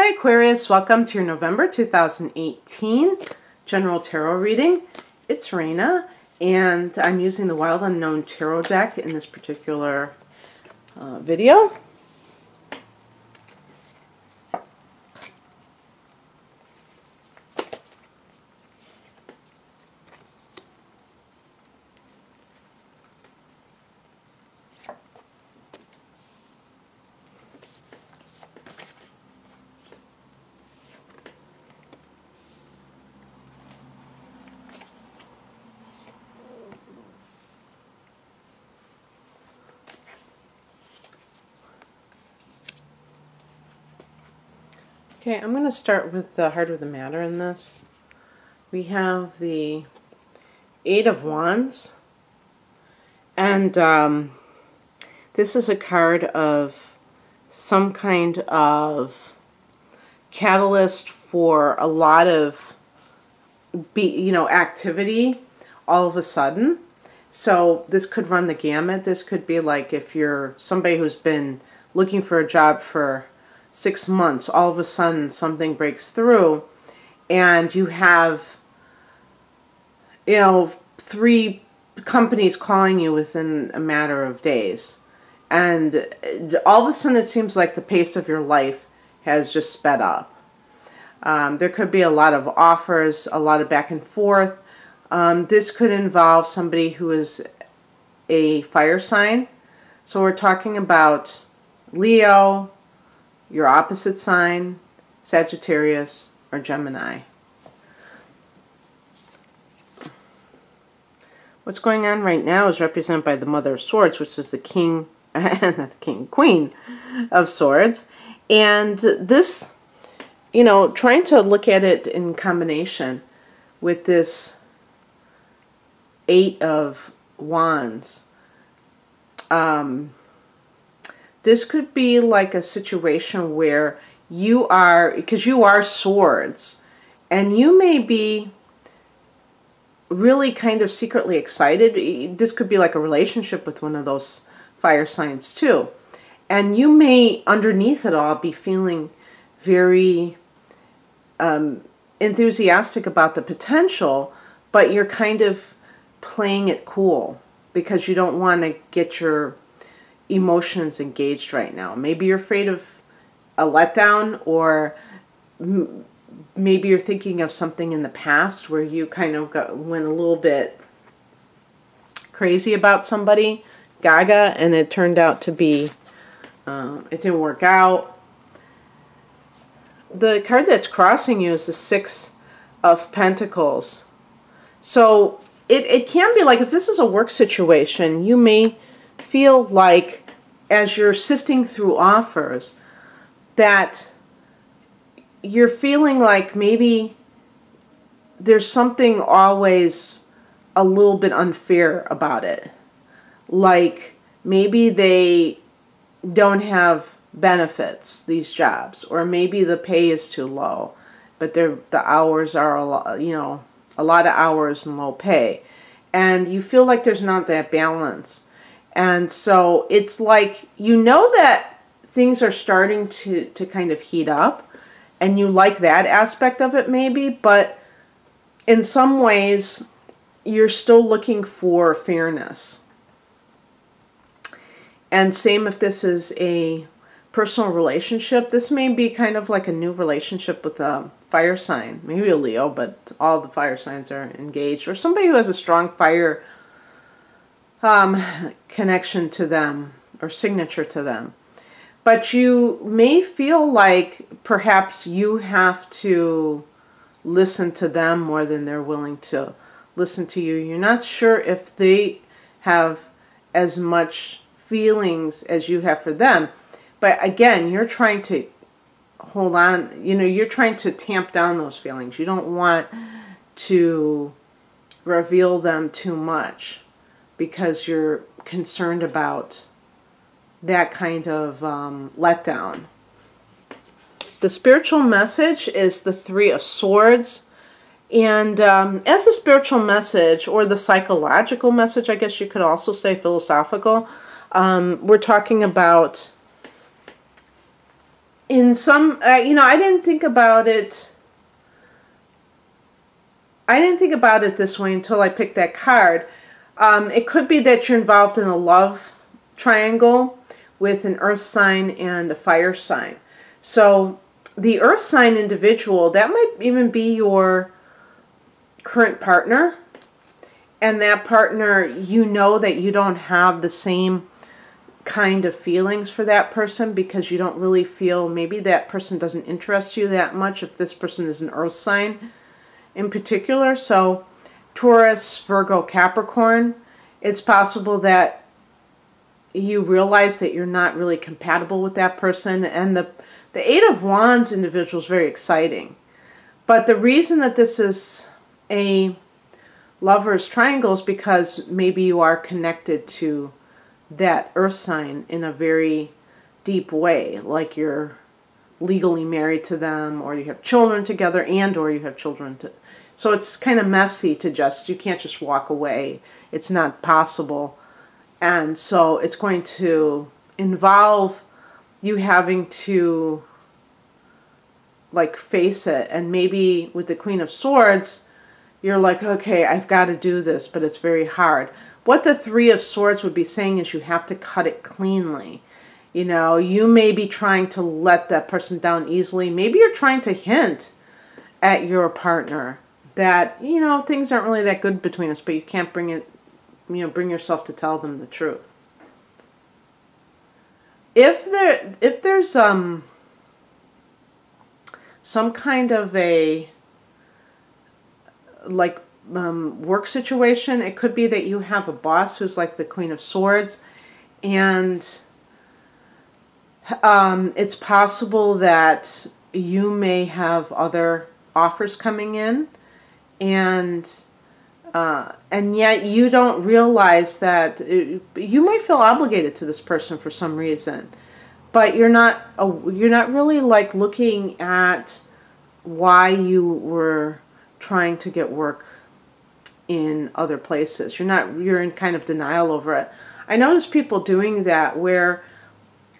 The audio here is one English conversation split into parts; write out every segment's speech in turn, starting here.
Hi Aquarius, welcome to your November 2018 General Tarot reading. It's Raina, and I'm using the Wild Unknown Tarot deck in this particular video. Okay, I'm going to start with the heart of the matter in this. We have the Eight of Wands, and this is a card of some kind of catalyst for a lot of activity all of a sudden. So this could run the gamut. This could be like if you're somebody who's been looking for a job for 6 months, all of a sudden something breaks through and you have 3 companies calling you within a matter of days, and all of a sudden it seems like the pace of your life has just sped up. There could be a lot of offers, a lot of back and forth. This could involve somebody who is a fire sign, so we're talking about Leo, your opposite sign, Sagittarius, or Gemini. What's going on right now is represented by the Mother of Swords, which is the King, not the King, Queen of Swords. And this, trying to look at it in combination with this Eight of Wands, this could be like a situation where you are, because you are swords, and you may be really kind of secretly excited. This could be like a relationship with one of those fire signs too. And you may, underneath it all, be feeling very enthusiastic about the potential, but you're kind of playing it cool because you don't want to get your emotions engaged right now. Maybe you're afraid of a letdown, or maybe you're thinking of something in the past where you kind of went a little bit crazy about somebody, gaga, and it turned out to be, it didn't work out. The card that's crossing you is the Six of Pentacles. So it can be like, if this is a work situation, you may feel like, as you're sifting through offers, that you're feeling like maybe there's something always a little bit unfair about it. Like maybe they don't have benefits, these jobs, or maybe the pay is too low, but the hours are a lot of hours and low pay, and you feel like there's not that balance. And so it's like, that things are starting to kind of heat up, and you like that aspect of it maybe, but in some ways you're still looking for fairness. And same if this is a personal relationship. This may be kind of like a new relationship with a fire sign, maybe a Leo, but all the fire signs are engaged, or somebody who has a strong fire connection to them or signature to them. But you may feel like perhaps you have to listen to them more than they're willing to listen to you. You're not sure if they have as much feelings as you have for them. But again, you're trying to hold on, you're trying to tamp down those feelings. You don't want to reveal them too much, because you're concerned about that kind of letdown. The spiritual message is the Three of Swords. And as a spiritual message, or the psychological message, I guess you could also say philosophical, we're talking about in some, you know, I didn't think about it. I didn't think about it this way until I picked that card. It could be that you're involved in a love triangle with an earth sign and a fire sign. So the earth sign individual, that might even be your current partner. And that partner, you know that you don't have the same kind of feelings for that person because you don't really feel, maybe that person doesn't interest you that much if this person is an earth sign in particular. So Taurus, Virgo, Capricorn, it's possible that you realize that you're not really compatible with that person. And the Eight of Wands individual is very exciting. But the reason that this is a lover's triangle is because maybe you are connected to that earth sign in a very deep way, like you're legally married to them, or you have children together, and or you have children to. So it's kind of messy to just, you can't just walk away. It's not possible. And so it's going to involve you having to like face it. And maybe with the Queen of Swords, you're like, okay, I've got to do this, but it's very hard. What the Three of Swords would be saying is you have to cut it cleanly. You know, you may be trying to let that person down easily. Maybe you're trying to hint at your partner that, you know, things aren't really that good between us, but you can't bring it, you know, bring yourself to tell them the truth. If there's some kind of a like work situation, it could be that you have a boss who's like the Queen of Swords, and it's possible that you may have other offers coming in, and yet you don't realize that you might feel obligated to this person for some reason, but you're not really like looking at why you were trying to get work in other places. You're in kind of denial over it. I notice people doing that where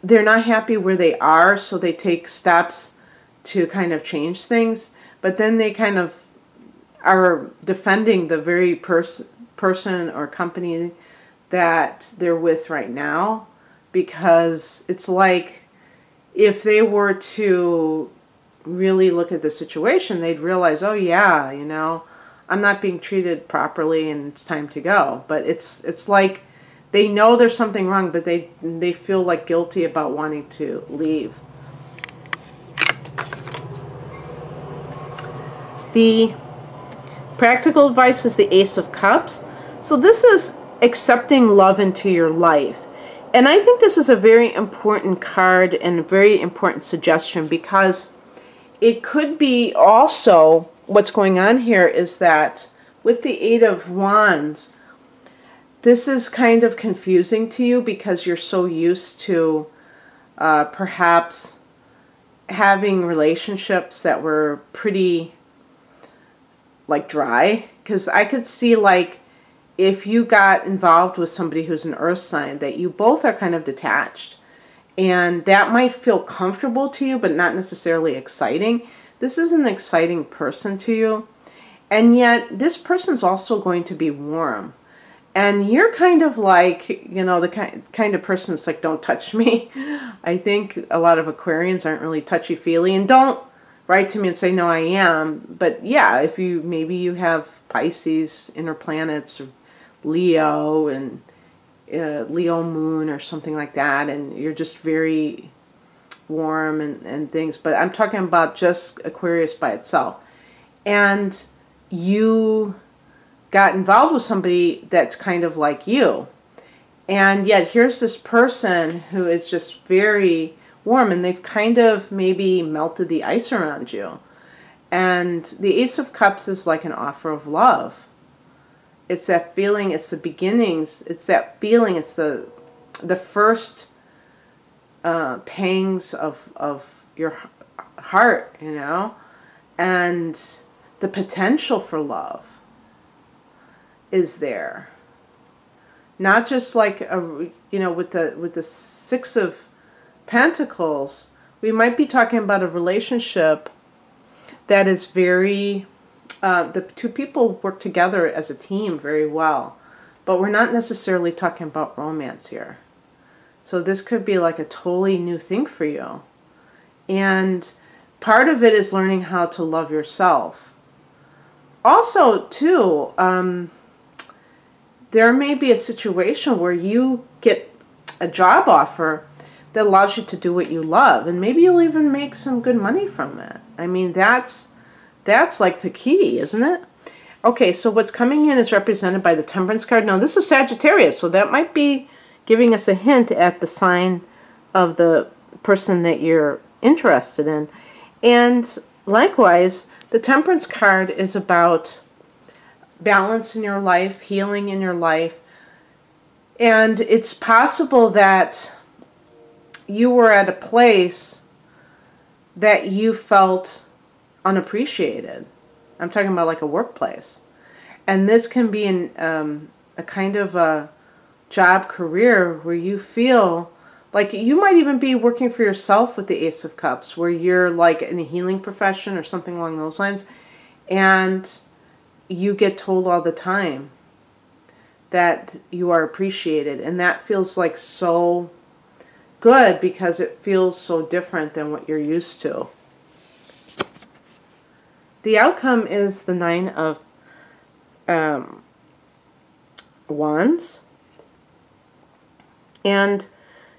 they're not happy where they are, so they take steps to kind of change things, but then they kind of are defending the very person or company that they're with right now, because it's like if they were to really look at the situation, they'd realize, oh yeah, you know, I'm not being treated properly and it's time to go. But it's like they know there's something wrong, but they feel like guilty about wanting to leave. The practical advice is the Ace of Cups. So this is accepting love into your life. And I think this is a very important card and a very important suggestion, because it could be also what's going on here is that with the Eight of Wands, this is kind of confusing to you because you're so used to perhaps having relationships that were pretty like dry. Because I could see like if you got involved with somebody who's an earth sign, that you both are kind of detached. And that might feel comfortable to you, but not necessarily exciting. This is an exciting person to you. And yet, this person's also going to be warm. And you're kind of like, you know, the kind of person that's like, don't touch me. I think a lot of Aquarians aren't really touchy-feely. And don't write to me and say, no, I am. But yeah, if you, maybe you have Pisces, inner planets, or Leo, and Leo moon or something like that, and you're just very warm and things. But I'm talking about just Aquarius by itself. And you got involved with somebody that's kind of like you. And yet here's this person who is just very warm, and they've kind of maybe melted the ice around you. And the Ace of Cups is like an offer of love. It's that feeling, it's the beginnings, it's that feeling, it's the first pangs of your heart, you know, and the potential for love is there. Not just like a, you know, with the Six of Pentacles, we might be talking about a relationship that is very, the two people work together as a team very well. But we're not necessarily talking about romance here. So this could be like a totally new thing for you. And part of it is learning how to love yourself. Also, too, there may be a situation where you get a job offer that allows you to do what you love. And maybe you'll even make some good money from it. I mean, that's like the key, isn't it? Okay, so what's coming in is represented by the Temperance card. Now, this is Sagittarius, so that might be giving us a hint at the sign of the person that you're interested in. And likewise, the Temperance card is about balance in your life, healing in your life. And it's possible that you were at a place that you felt unappreciated. I'm talking about like a workplace. And this can be a kind of a job career where you feel like you might even be working for yourself with the Ace of Cups, where you're like in a healing profession or something along those lines, and you get told all the time that you are appreciated. And that feels like so good because it feels so different than what you're used to. The outcome is the Nine of Wands. And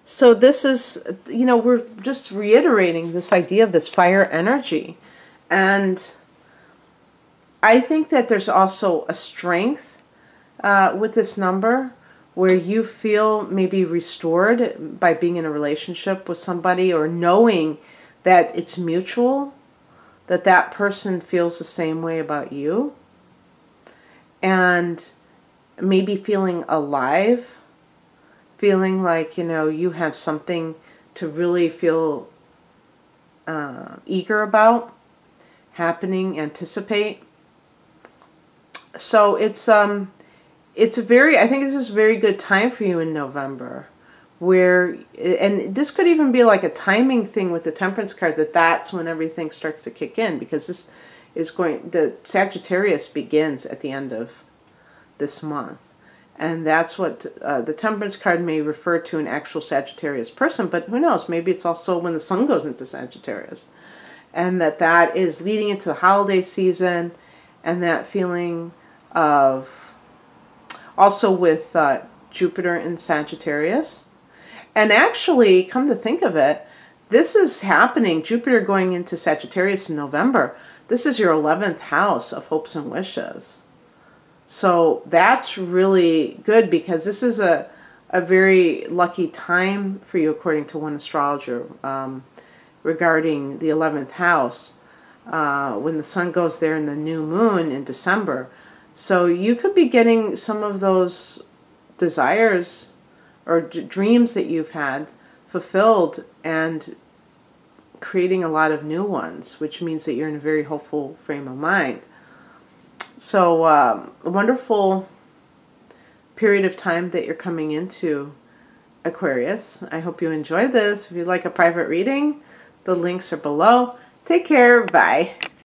so this is, you know, we're just reiterating this idea of this fire energy. And I think that there's also a strength with this number where you feel maybe restored by being in a relationship with somebody, or knowing that it's mutual, that that person feels the same way about you, and maybe feeling alive, feeling like, you know, you have something to really feel eager about happening, anticipate. So it's a very, I think this is a very good time for you in November, where, and this could even be like a timing thing with the Temperance card, that's when everything starts to kick in, because this is the Sagittarius begins at the end of this month. And that's what the Temperance card may refer to an actual Sagittarius person, but who knows, maybe it's also when the sun goes into Sagittarius. And that is leading into the holiday season, and that feeling of, also with Jupiter in Sagittarius. And actually, come to think of it, this is happening, Jupiter going into Sagittarius in November. This is your 11th house of hopes and wishes. So that's really good, because this is a very lucky time for you, according to one astrologer, regarding the 11th house, when the sun goes there in the new moon in December. So you could be getting some of those desires or dreams that you've had fulfilled, and creating a lot of new ones, which means that you're in a very hopeful frame of mind. So a wonderful period of time that you're coming into, Aquarius. I hope you enjoy this. If you'd like a private reading, the links are below. Take care. Bye.